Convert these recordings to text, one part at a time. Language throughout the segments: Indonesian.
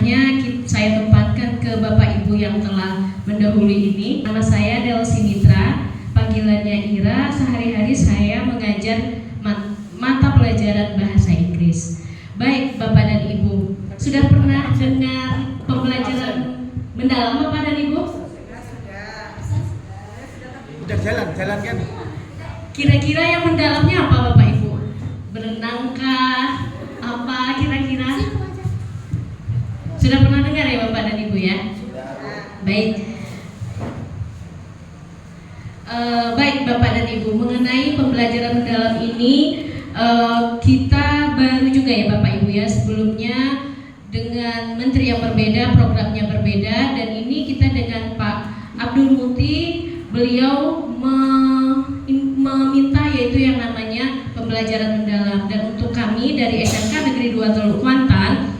semuanya saya tempatkan ke Bapak Ibu yang telah mendahului ini. Nama saya Delsi Mitra, panggilannya Ira. Sehari-hari saya mengajar mata pelajaran bahasa Inggris. Baik Bapak dan Ibu, sudah pernah dengar pembelajaran mendalam Bapak dan Ibu? Udah jalan kan? Kira-kira yang mendalamnya apa Bapak Ibu? Berenangkah? Apa kira-kira? Sudah pernah dengar ya Bapak dan Ibu ya? Baik. Baik Bapak dan Ibu, mengenai pembelajaran mendalam ini kita baru juga ya Bapak Ibu ya. Sebelumnya dengan menteri yang berbeda, programnya berbeda, dan ini kita dengan Pak Abdul Muti, beliau meminta yaitu yang namanya pembelajaran mendalam. Dan untuk kami dari SMK Negeri 2 Teluk Kuantan,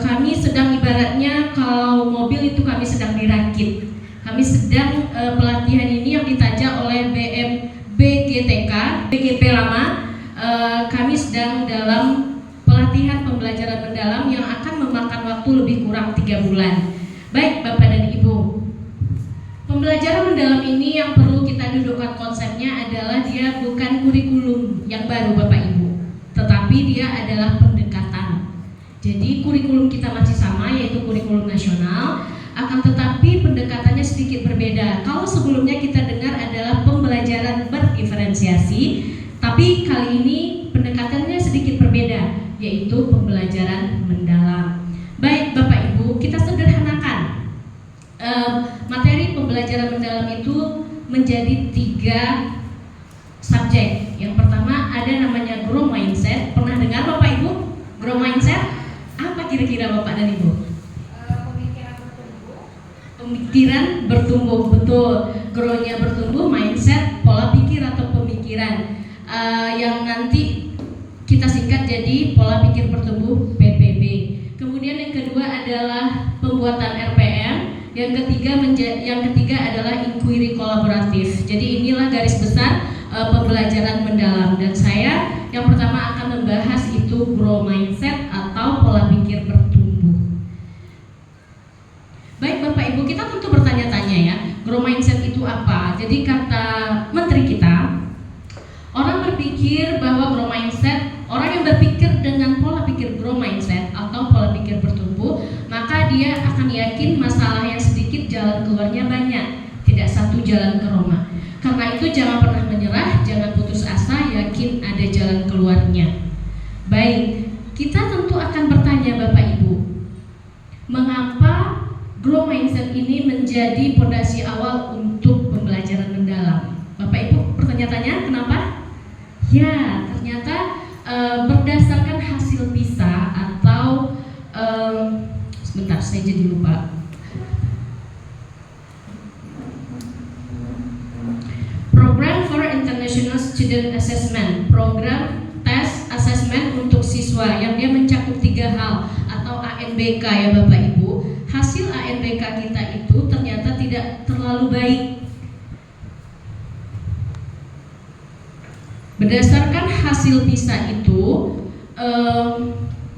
kami sedang ibaratnya kalau mobil itu kami sedang dirakit. Kami sedang pelatihan ini yang ditaja oleh BGTK, BGP lama. Kami sedang dalam pelatihan pembelajaran mendalam yang akan memakan waktu lebih kurang 3 bulan. Baik Bapak dan Ibu, pembelajaran mendalam ini yang perlu kita dudukkan konsepnya adalah dia bukan kurikulum yang baru Bapak Ibu, tetapi dia adalah pendekatan. Jadi kurikulum kita masih sama yaitu kurikulum nasional, akan tetapi pendekatannya sedikit berbeda. Kalau sebelumnya kita dengar adalah pembelajaran berdiferensiasi, tapi kali ini pendekatannya sedikit berbeda, yaitu pembelajaran mendalam. Baik Bapak Ibu, kita sederhanakan. Materi pembelajaran mendalam itu menjadi 3 subjek. Yang pertama ada namanya growth mindset. Pernah dengar Bapak Ibu? Growth mindset? Apa kira-kira Bapak dan Ibu? Pemikiran bertumbuh. Pemikiran bertumbuh, betul. Grow-nya bertumbuh, mindset, pola pikir atau pemikiran. Yang nanti kita singkat jadi pola pikir bertumbuh PPB. Kemudian yang kedua adalah pembuatan RPM. Yang ketiga adalah inquiry kolaboratif. Jadi inilah garis besar pembelajaran mendalam. Dan saya yang pertama akan membahas itu grow mindset atau pola pikir bertumbuh. Baik Bapak Ibu, kita tentu bertanya-tanya ya, grow mindset itu apa? Jadi kata menteri kita, orang berpikir bahwa grow mindset, orang yang berpikir dengan pola pikir grow mindset atau pola pikir bertumbuh, maka dia akan yakin masalah yang sedikit jalan keluarnya banyak, tidak satu jalan ke Roma. Karena itu jangan pernah menyerah, jangan putus asa, yakin ada jalan keluarnya. Baik, kita tentu akan bertanya Bapak Ibu, mengapa grow mindset ini menjadi fondasi awal untuk pembelajaran mendalam? Bapak Ibu bertanya-tanya kenapa? Ya, ternyata berdasarkan hasil PISA atau sebentar saya jadi lupa. Program for International Student Assessment, program tes asesmen untuk siswa yang dia mencakup 3 hal atau ANBK ya Bapak Ibu. Hasil ANBK kita itu ternyata tidak terlalu baik. Berdasarkan hasil PISA itu,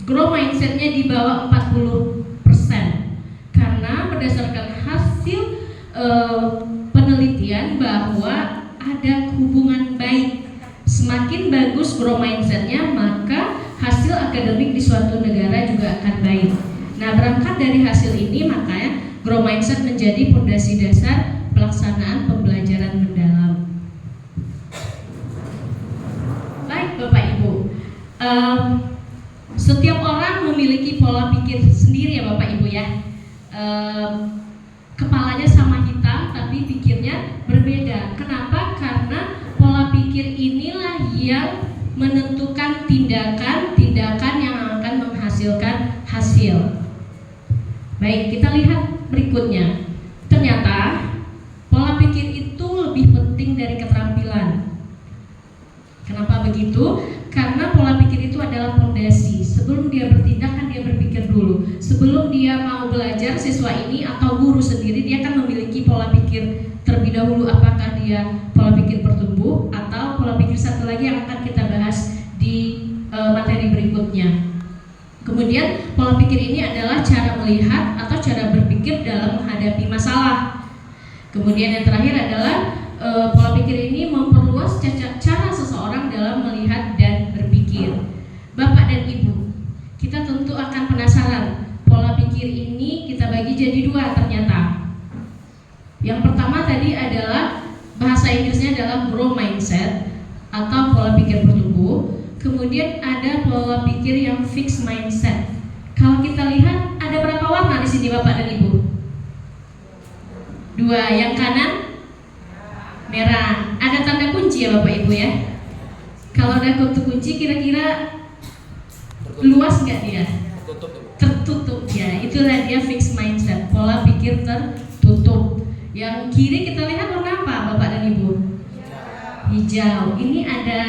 grow mindsetnya di bawah 40%. Karena berdasarkan hasil penelitian bahwa ada hubungan baik. Semakin bagus grow mindsetnya, maka hasil akademik di suatu negara juga akan baik. Nah, berangkat dari hasil ini, makanya grow mindset menjadi fondasi dasar pelaksanaan pembelajaran mendalam. Baik Bapak Ibu, setiap orang memiliki pola pikir sendiri ya Bapak Ibu ya. Kepalanya sama hitam tapi pikirnya berbeda. Kenapa? Karena pola pikir inilah yang menentukan tindakan yang akan menghasilkan hasil. Baik, kita lihat berikutnya. Ternyata pola pikir itu lebih penting dari keterampilan. Kenapa begitu? Karena pola pikir itu adalah fondasi. Sebelum dia bertindak kan dia berpikir dulu. Sebelum dia mau belajar, siswa ini atau guru sendiri, dia akan memiliki pola pikir terlebih dahulu. Apakah dia pola pikir bertumbuh atau pola pikir satu lagi yang akan kita bahas di materi berikutnya. Kemudian pola pikir ini adalah cara melihat atau cara berpikir dalam menghadapi masalah. Kemudian yang terakhir adalah pola pikir ini memperluas cara seseorang dalam melihat dan berpikir. Bapak dan Ibu, kita tentu akan penasaran, pola pikir ini kita bagi jadi dua ternyata. Yang pertama tadi adalah bahasa Inggrisnya adalah growth mindset atau pola pikir bertumbuh. Kemudian ada pola pikir yang fixed mindset. Kalau kita lihat ada berapa warna di sini Bapak dan Ibu? Dua, yang kanan merah. Ada tanda kunci ya Bapak Ibu ya. Kalau ada kunci kira-kira luas nggak dia? Tertutup ya. Itulah dia fixed mindset, pola pikir tertutup. Yang kiri kita lihat warna apa Bapak dan Ibu? Hijau. Ini ada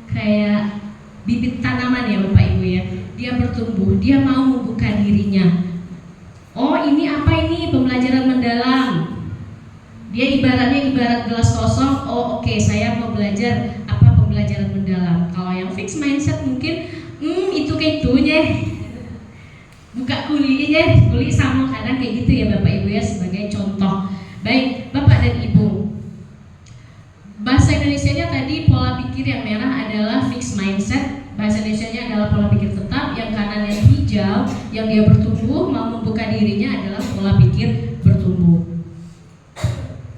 kayak bibit tanaman ya Bapak Ibu ya. Dia bertumbuh, dia mau membuka dirinya. Oh ini apa ini? Pembelajaran mendalam. Dia ibarat gelas kosong. Oh oke, saya mau belajar apa pembelajaran mendalam. Kalau yang fixed mindset mungkin itu kayak itunya. Buka kulinya, kuli sama kadang kayak gitu ya Bapak Ibu ya, sebagai contoh. Baik, Bapak dan Ibu. Bahasa Indonesianya tadi pola pikir yang merah adalah fixed mindset. Bahasa Indonesianya adalah pola pikir tetap. Yang kanan yang hijau, yang dia bertumbuh, mau membuka dirinya adalah pola pikir bertumbuh.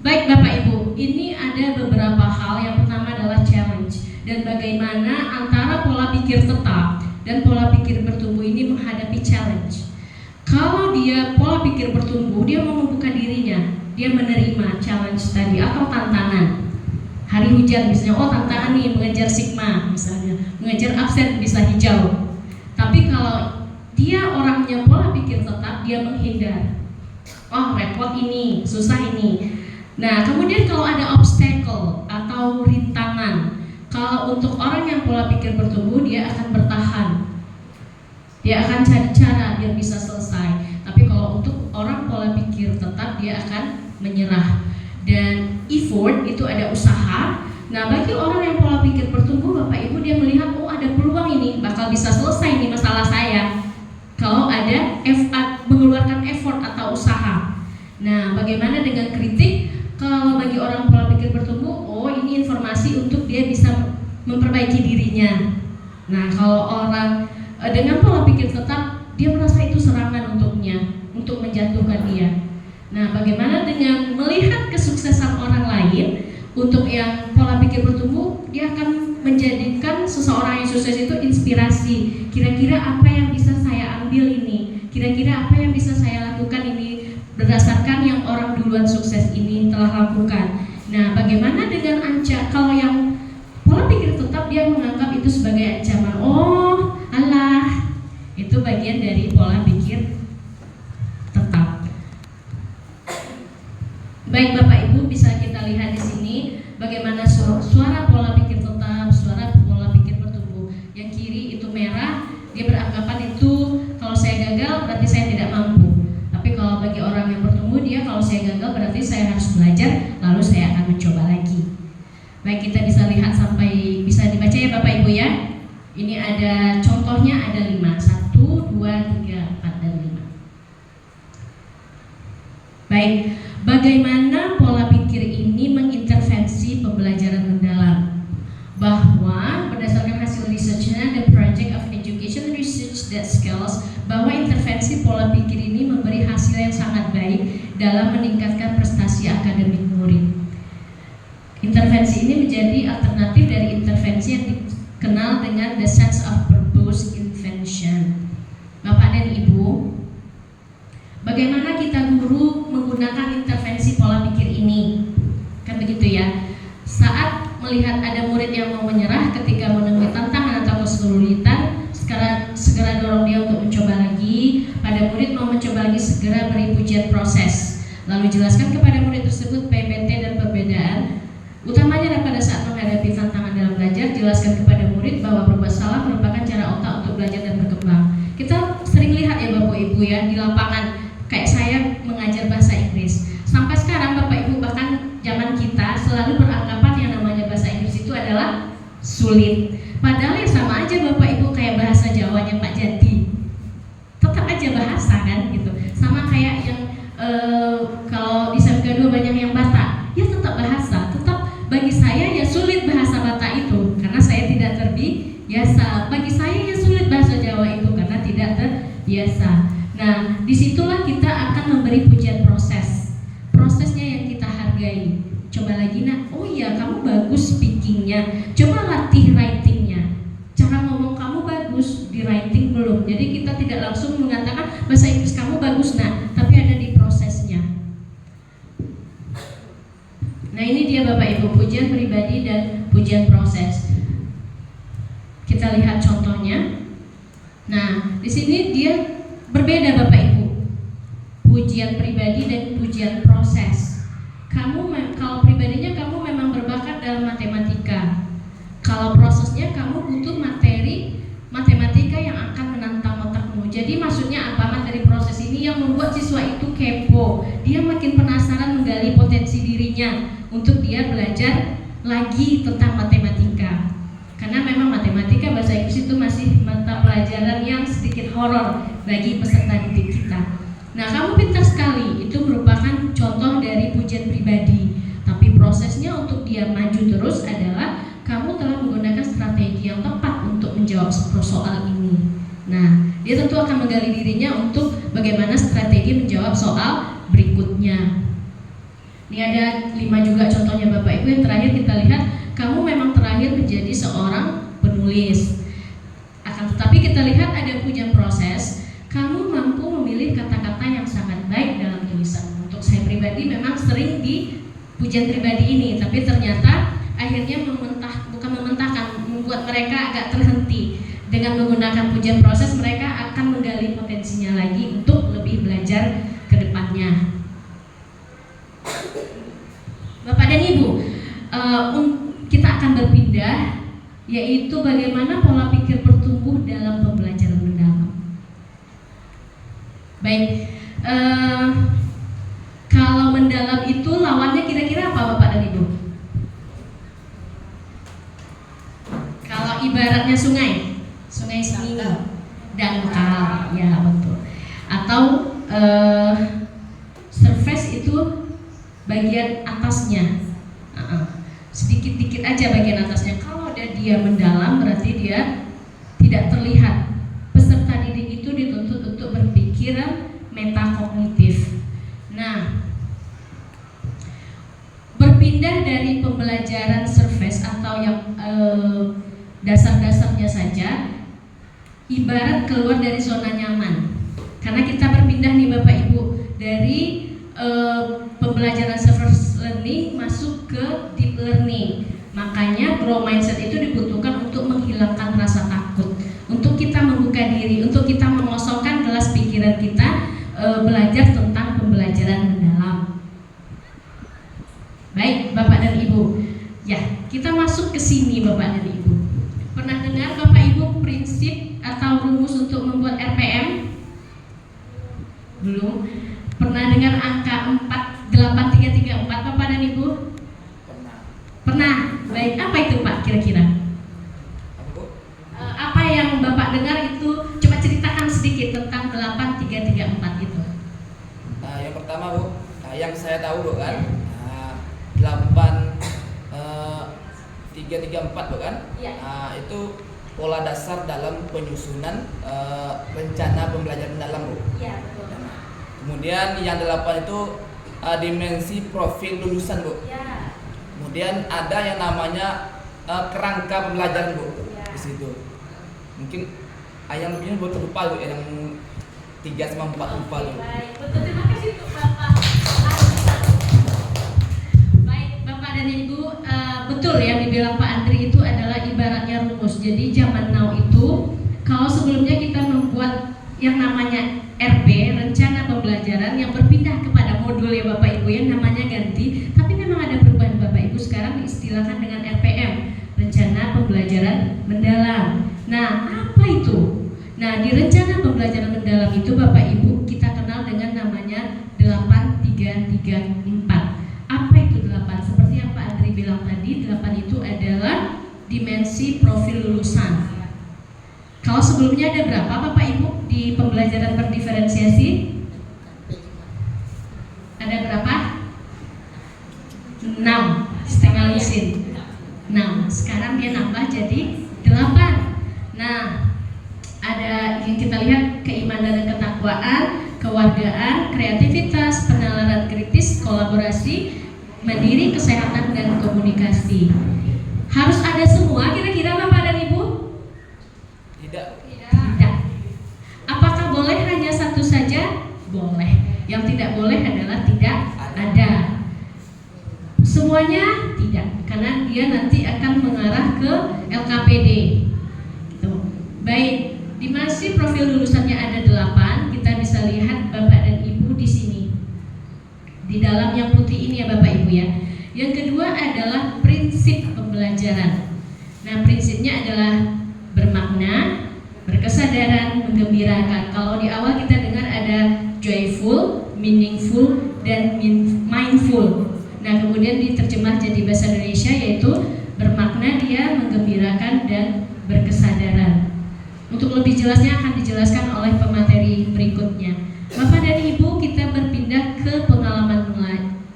Baik Bapak Ibu, ini ada beberapa hal. Yang pertama adalah challenge. Dan bagaimana antara pola pikir tetap dan pola pikir bertumbuh ini menghadapi challenge. Kalau dia pola pikir bertumbuh, dia mau membuka dirinya, dia menerima challenge tadi atau tantangan. Hari hujan misalnya, oh tantangan nih mengejar sigma misalnya, mengejar absen bisa hijau. Tapi kalau dia orangnya pola pikir tetap, dia menghindar. Oh repot ini, susah ini. Nah kemudian kalau ada obstacle atau rintangan, kalau untuk orang yang pola pikir bertumbuh, dia akan bertahan. Dia akan cari cara biar bisa selesai. Tapi kalau untuk orang pola pikir tetap, dia akan menyerah. Dan effort itu ada usaha. Nah bagi orang yang pola pikir bertumbuh Bapak Ibu, dia melihat oh ada peluang ini, bakal bisa selesai nih masalah saya kalau ada mengeluarkan effort atau usaha. Nah bagaimana dengan kritik? Kalau bagi orang pola pikir bertumbuh, oh ini informasi untuk dia bisa memperbaiki dirinya. Nah kalau orang dengan pola pikir tetap, dia merasa itu serangan untuknya, untuk menjatuhkan dia. Nah, bagaimana dengan melihat kesuksesan orang lain? Untuk yang pola pikir bertumbuh, dia akan menjadikan seseorang yang sukses itu inspirasi. Kira-kira apa yang bisa saya ambil ini? Kira-kira apa yang bisa saya lakukan ini berdasarkan yang orang duluan sukses ini telah lakukan. Nah, bagaimana dengan kalau yang pola pikir tetap, dia menganggap itu sebagai ancaman. Oh, alah, itu bagian dari pola pikir tetap. Baik Bapak Ibu, bisa kita lihat di sini bagaimana suara pola pikir tetap, suara pola pikir bertumbuh. Yang kiri itu merah, dia beranggapan itu kalau saya gagal berarti saya tidak mampu. Tapi kalau bagi orang yang bertumbuh, dia kalau saya gagal berarti saya harus belajar, lalu saya akan mencoba lagi. Baik, kita bisa lihat sampai bisa dibaca ya Bapak Ibu ya. Ini ada contohnya, ada 5, 1, 2, 3, 4 dan 5. Baik. Bagaimana pola pikir ini mengintervensi pembelajaran mendalam? Bahwa berdasarkan hasil researchnya, The Project of Education Research that Scales, bahwa intervensi pola pikir ini memberi hasil yang sangat baik dalam meningkatkan prestasi akademik murid. Intervensi ini menjadi alternatif dari intervensi yang dikenal dengan the sense of purpose intervention. Bapak dan Ibu, bagaimana kita guru menggunakan intervensi pola pikir ini? Kan begitu ya. Saat melihat ada murid yang mau menyerah ketika menemui tantangan atau kesulitan, segera dorong dia untuk mencoba lagi. Pada murid mau mencoba lagi, segera beri pujian proses. Lalu jelaskan kepada murid tersebut PPT dan perbedaan utamanya pada saat menghadapi tantangan dalam belajar. Jelaskan kepada murid bahwa berbuat salah merupakan cara otak untuk belajar dan berkembang. Kita sering lihat ya Bapak Ibu ya di lapangan. Kayak saya mengajar bahasa Inggris. Sampai sekarang Bapak Ibu, bahkan zaman kita selalu beranggapan yang namanya bahasa Inggris itu adalah sulit. Padahal ya sama aja Bapak Ibu kayak bahasa Jawanya Pak Jati. kamu bagus speakingnya, coba latih writingnya. Cara ngomong kamu bagus, di writing belum. Jadi kita tidak langsung mengatakan bahasa Inggris kamu bagus nak, tapi ada di prosesnya. Nah ini dia Bapak Ibu, pujian pribadi dan pujian proses. Kita lihat contohnya. Nah di sini dia berbeda Bapak Ibu, pujian pribadi dan pujian proses. Kalau pribadinya kamu memang berbakat dalam matematika. Kalau prosesnya kamu butuh materi matematika yang akan menantang otakmu. Jadi maksudnya apa? Materi proses ini yang membuat siswa itu kepo. Dia makin penasaran menggali potensi dirinya untuk dia belajar lagi tentang matematika. Karena memang matematika bahasa Inggris itu masih mata pelajaran yang sedikit horor bagi peserta didik kita. Nah, kamu pintar sekali, itu merupakan contoh dari pujian pribadi. Tapi prosesnya untuk dia maju terus adalah kamu telah menggunakan strategi yang tepat untuk menjawab soal ini. Nah, dia tentu akan menggali dirinya untuk bagaimana strategi menjawab soal berikutnya. Ini ada 5 juga contohnya Bapak Ibu. Yang terakhir kita lihat, kamu memang terakhir menjadi seorang penulis. Akan tetapi kita lihat ada pujian proses. Kamu mampu memilih kata-kata yang sangat baik dalam tulisan. Untuk saya pribadi memang sering di pujian pribadi ini, tapi ternyata akhirnya bukan mementahkan, membuat mereka agak terhenti. Dengan menggunakan pujian proses, mereka akan menggali potensinya lagi untuk lebih belajar ke depannya. Bapak dan Ibu, kita akan berpindah, yaitu bagaimana pola pikir bertumbuh dalam pembelajaran mendalam. Baik, kalau mendalam itu lawannya kira-kira apa Bapak dan Ibu? Kalau ibaratnya sungai seni, dangkal, ya betul. Atau surface itu bagian atasnya, sedikit-dikit aja bagian atasnya. Kalau dia mendalam berarti dia tidak terlihat. Peserta didik itu dituntut untuk berpikiran metakognitif. Nah, berpindah dari pembelajaran surface atau yang dasar-dasarnya saja, ibarat keluar dari zona nyaman. Karena kita berpindah nih Bapak Ibu dari pembelajaran surface learning masuk ke deep learning. Makanya grow mindset itu dibutuhkan untuk menghilangkan rasa takut, untuk kita membuka diri, untuk kita mengosongkan gelas pikiran kita, belajar tentang pembelajaran mendalam. Baik Bapak dan Ibu, ya kita masuk ke sini Bapak dan Ibu. Pernah dengar Bapak Ibu prinsip atau rumus untuk membuat RPM? Belum. Pernah dengar angka 48334 Bapak dan Ibu? Pernah. Baik, apa itu Pak kira-kira? Apa yang Bapak dengar itu, coba ceritakan sedikit tentang 8334 itu. Yang pertama Bu, yang saya tahu Bu kan, 8334 Bu kan, Ya. itu pola dasar dalam penyusunan rencana pembelajaran mendalam Bu. Ya, betul. Kemudian yang 8 itu dimensi profil lulusan Bu. Ya. Kemudian ada yang namanya kerangka pembelajaran Bu, Ya. di situ. Mungkin yang lebihnya buat lupa Bu, yang 3 sama 4 lupa Bu. Baik, betul, terima kasih untuk Bapak. Baik, Bapak dan Ibu, betul yang dibilang Pak Andri itu adalah ibaratnya rumus. Jadi zaman now itu, kalau sebelumnya kita membuat yang namanya RP, rencana pembelajaran, yang berpindah kepada modul ya Bapak Ibu, yang namanya ganti. Tapi memang ada perubahan Bapak Ibu, sekarang diistilahkan dengan RPM, rencana pembelajaran mendalam. Nah, apa itu? Nah, di rencana pembelajaran mendalam itu Bapak Ibu kita kenal dengan namanya 8334. Apa itu 8? Seperti yang Pak Andri bilang tadi, 8 itu adalah dimensi profil lulusan. Kalau sebelumnya ada berapa Bapak Ibu di pembelajaran berdiferensiasi? Ada berapa? 6, setengah lusin. 6, sekarang dia nambah jadi 8. Nah, ada yang kita lihat keimanan dan ketakwaan, kewargaan, kreativitas, penalaran kritis, kolaborasi, mandiri, kesehatan, dan komunikasi. Harus ada semua kira-kira Bapak dan Ibu? Tidak. Tidak. Apakah boleh hanya satu saja? Boleh. Yang tidak boleh adalah tidak ada. Semuanya tidak, karena dia nanti akan mengarah ke LKPD. Gitu. Baik, di masih profil lulusannya ada 8. Kita bisa lihat Bapak dan Ibu di sini. Di dalam yang putih ini ya Bapak Ibu ya. Yang kedua adalah prinsip pembelajaran. Nah, prinsipnya adalah bermakna, berkesadaran, menggembirakan. Kalau di awal kita dengar ada joyful, meaningful, dan mindful. Nah, kemudian diterjemah jadi bahasa Indonesia yaitu bermakna, dia menggembirakan, dan berkesadaran. Untuk lebih jelasnya akan dijelaskan oleh pemateri berikutnya. Bapak dan Ibu, kita berpindah ke pengalaman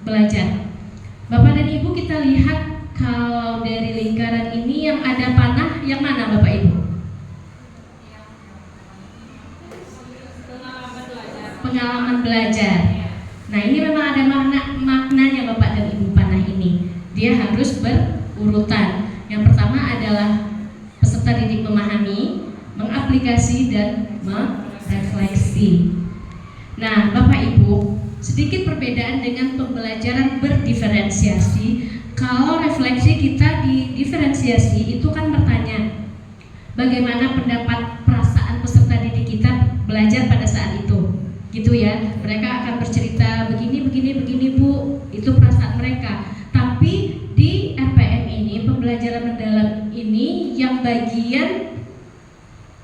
belajar. Bapak dan Ibu, kita lihat kalau dari lingkaran ini yang ada panah, yang mana Bapak Ibu? Pengalaman belajar. Nah, ini memang ada maknanya Bapak dan Ibu panah ini. Dia harus berurutan. Yang pertama adalah peserta didik memahami, mengaplikasi, dan merefleksi. Nah, Bapak Ibu, sedikit perbedaan dengan pembelajaran berdiferensiasi. Kalau refleksi kita di diferensiasi itu kan bertanya, bagaimana pendapat perasaan peserta didik kita belajar pada saat itu. Gitu ya, mereka akan bercerita begini Bu, itu perasaan mereka. Tapi di RPM ini, pembelajaran mendalam ini, yang bagian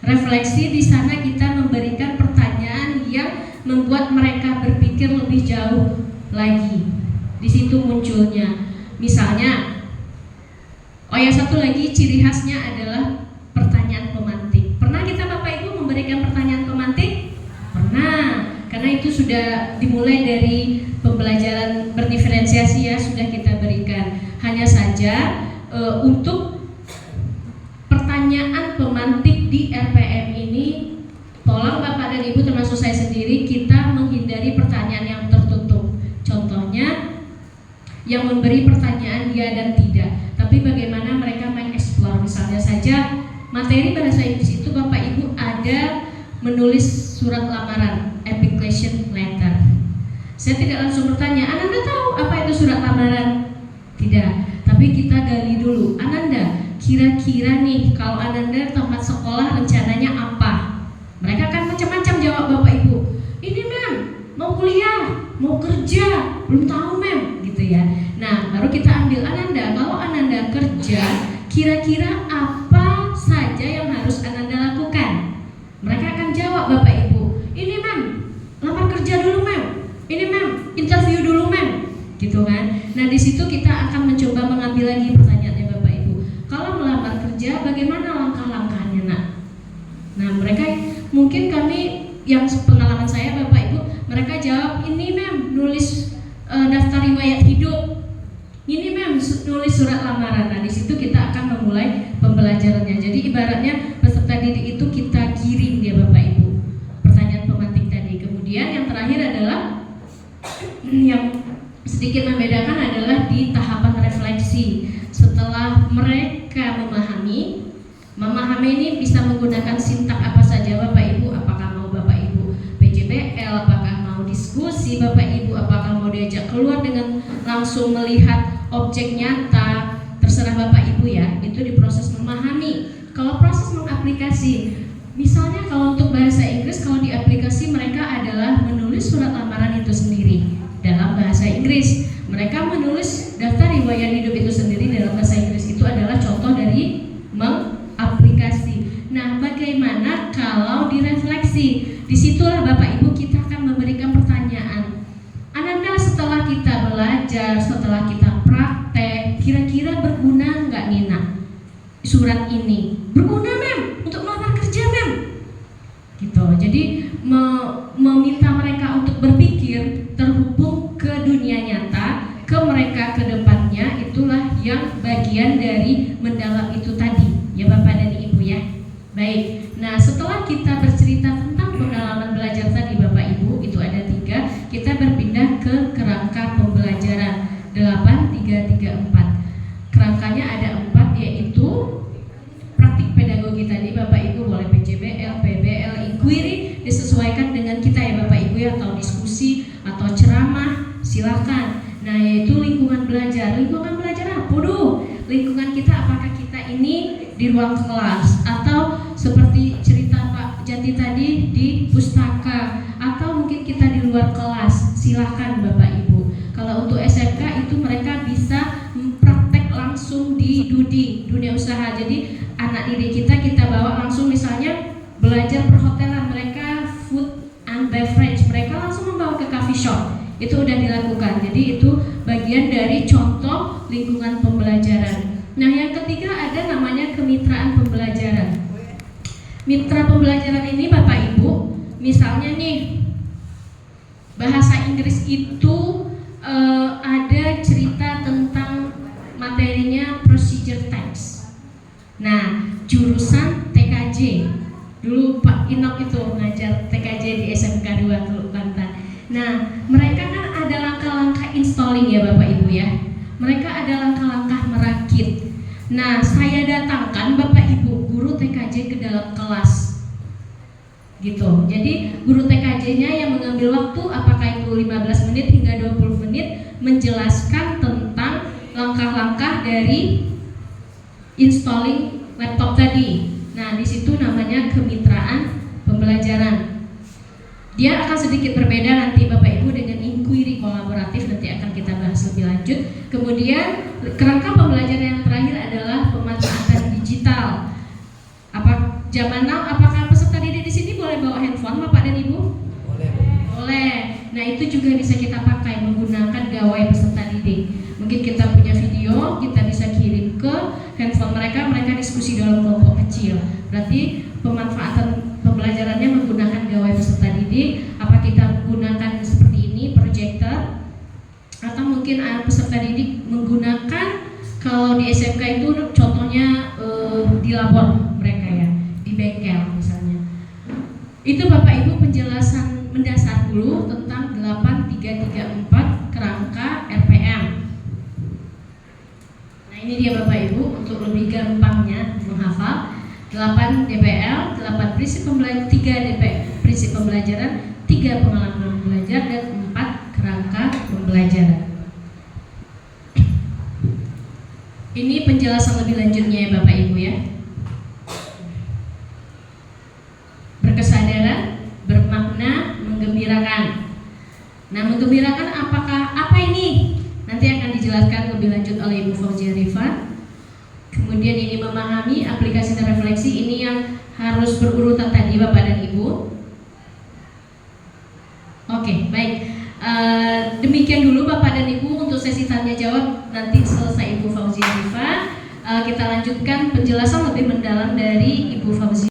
refleksi, di sana kita memberikan pertanyaan yang membuat mereka berpikir lebih jauh lagi. Di situ munculnya, misalnya, satu lagi ciri khasnya adalah pertanyaan pemantik. Pernah kita Bapak Ibu memberikan pertanyaan pemantik? Pernah. Karena itu sudah dimulai dari pembelajaran berdiferensiasi ya, sudah kita berikan. Hanya saja untuk pertanyaan pemantik di RPM ini, tolong Bapak dan Ibu termasuk saya sendiri, kita menghindari pertanyaan yang tertutup. Contohnya, yang memberi pertanyaan ya dan tidak, tapi bagaimana mereka mengeksplor. Misalnya saja materi bahasa Inggris itu Bapak Ibu ada menulis surat lamaran, application letter. Saya tidak langsung bertanya, Ananda tahu apa itu surat lamaran? Tidak, tapi kita gali dulu. Ananda, kira-kira nih kalau Ananda tempat sekolah rencananya apa? Mereka akan macam-macam jawab Bapak Ibu. Ini mem, mau kuliah, mau kerja, belum tahu mem, gitu ya. Nah, baru kita ambil Ananda. Kalau Ananda kerja, kira-kira apa saja yang harus Ananda lakukan? Mereka akan jawab Bapak Ibu, ini mem, lamar kerja dulu mem, ini mem, interview dulu mem, gitu kan. Nah, di situ kita akan mencoba mengambil lagi pertanyaannya Bapak Ibu. Kalau melamar kerja, bagaimana langkah-langkahnya nak? Nah, mereka mungkin kami yang pengalaman saya Bapak Ibu, mereka jawab ini mem, nulis daftar riwayat hidup, ini mem, nulis surat lamaran. Nah, di situ kita akan memulai pembelajarannya. Jadi ibaratnya peserta didik itu kita giring dia Bapak Ibu, pertanyaan pemantik tadi. Kemudian yang terakhir adalah yang sedikit membedakan adalah di tahapan refleksi. Setelah mereka memahami ini bisa menggunakan sintak apa saja Bapak Ibu. Apakah mau Bapak Ibu PJBL, apakah mau diskusi Bapak Ibu, apakah mau diajak keluar dengan langsung melihat objek nyata, terserah Bapak Ibu ya. Itu di proses memahami. Kalau proses mengaplikasi, misalnya kalau untuk bahasa Inggris, kalau di aplikasi mereka adalah menulis surat lamaran itu sendiri dalam bahasa Inggris. Mereka menulis daftar riwayat hidup itu sendiri dalam bahasa Inggris. Itu adalah contoh dari mengaplikasi. Nah, bagaimana kalau direfleksi? Disitulah Bapak Ibu kita akan memberikan pertanyaan. Ananda, setelah kita belajar, setelah kita praktek, kira-kira berguna nggak Nina surat ini? Berguna mem, untuk melamar kerja mem, gitu. Jadi meminta mereka untuk berpikir terhubung ke dunia nyata, ke mereka ke depannya. Itulah yang bagian dari mendalam itu tadi ya Bapak dan Ibu ya. Baik, nah setelah kita bercerita tentang pengalaman belajar tadi Bapak Ibu, itu ada 3, kita berpindah ke kerangka pembelajaran 8 kita apakah kita ini di ruang kelas atau seperti cerita Pak Jati tadi di pustaka atau mungkin kita di luar kelas. Silahkan Bapak Ibu. Kalau untuk SMK itu mereka bisa praktek langsung di dunia usaha. Jadi anak didik kita bawa langsung, misalnya belajar perhotelan, mereka food and beverage, mereka langsung membawa ke coffee shop. Itu udah dilakukan. Jadi itu bagian dari contoh lingkungan pembelajaran. Nah, yang ketiga ada namanya kemitraan pembelajaran. Mitra pembelajaran ini Bapak Ibu, misalnya nih bahasa Inggris itu ada cerita tentang materinya procedure text. Nah, jurusan TKJ. Dulu Pak Inok itu ngajar TKJ di SMK 2 Teluk Banten. Nah, mereka kan ada langkah-langkah installing ya Bapak Ibu ya. Mereka ada langkah-langkah merakit. Nah, saya datangkan Bapak Ibu guru TKJ ke dalam kelas. Gitu. Jadi guru TKJ-nya yang mengambil waktu apakah itu 15 menit hingga 20 menit menjelaskan tentang langkah-langkah dari installing laptop tadi. Nah, di situ namanya kemitraan pembelajaran. Dia akan sedikit berbeda nanti Bapak Ibu dengan inquiry kolaboratif, nanti akan kita bahas lebih lanjut. Kemudian kerangka pembelajaran yang terakhir adalah pemanfaatan digital. Zaman now apakah peserta didik di sini boleh bawa handphone Bapak dan Ibu? Boleh. Boleh. Nah, itu juga bisa kita pakai menggunakan gawai peserta didik. Mungkin kita punya video, kita bisa kirim ke handphone mereka, mereka diskusi dalam kelompok kecil. Berarti pemanfaatan pembelajarannya menggunakan gawai peserta didik. Apa kita gunakan seperti ini, proyektor, atau mungkin peserta didik menggunakan, kalau di SMK itu contohnya di labor mereka ya, di bengkel misalnya. Itu Bapak Ibu penjelasan mendasar dulu tentang 8334 kerangka RPM. Nah, ini dia Bapak Ibu untuk lebih gampangnya menghafal. 8 DPL, 8 prinsip pembelajaran, 3 DP prinsip pembelajaran, 3 pengalaman belajar, dan 4 kerangka pembelajaran. Ini penjelasan lebih lanjutnya ya Bapak Ibu ya. Berkesadaran, bermakna, menggembirakan. Nah, menggembirakan apa ini? Nanti akan dijelaskan lebih lanjut oleh Ibu Fauzia Rifa. Kemudian ini memahami, aplikasi dan refleksi, ini yang harus berurutan tadi Bapak dan Ibu. Oke, baik. Demikian dulu Bapak dan Ibu untuk sesi tanya jawab. Nanti selesai Ibu Fauzia Rifa, kita lanjutkan penjelasan lebih mendalam dari Ibu Fauzia.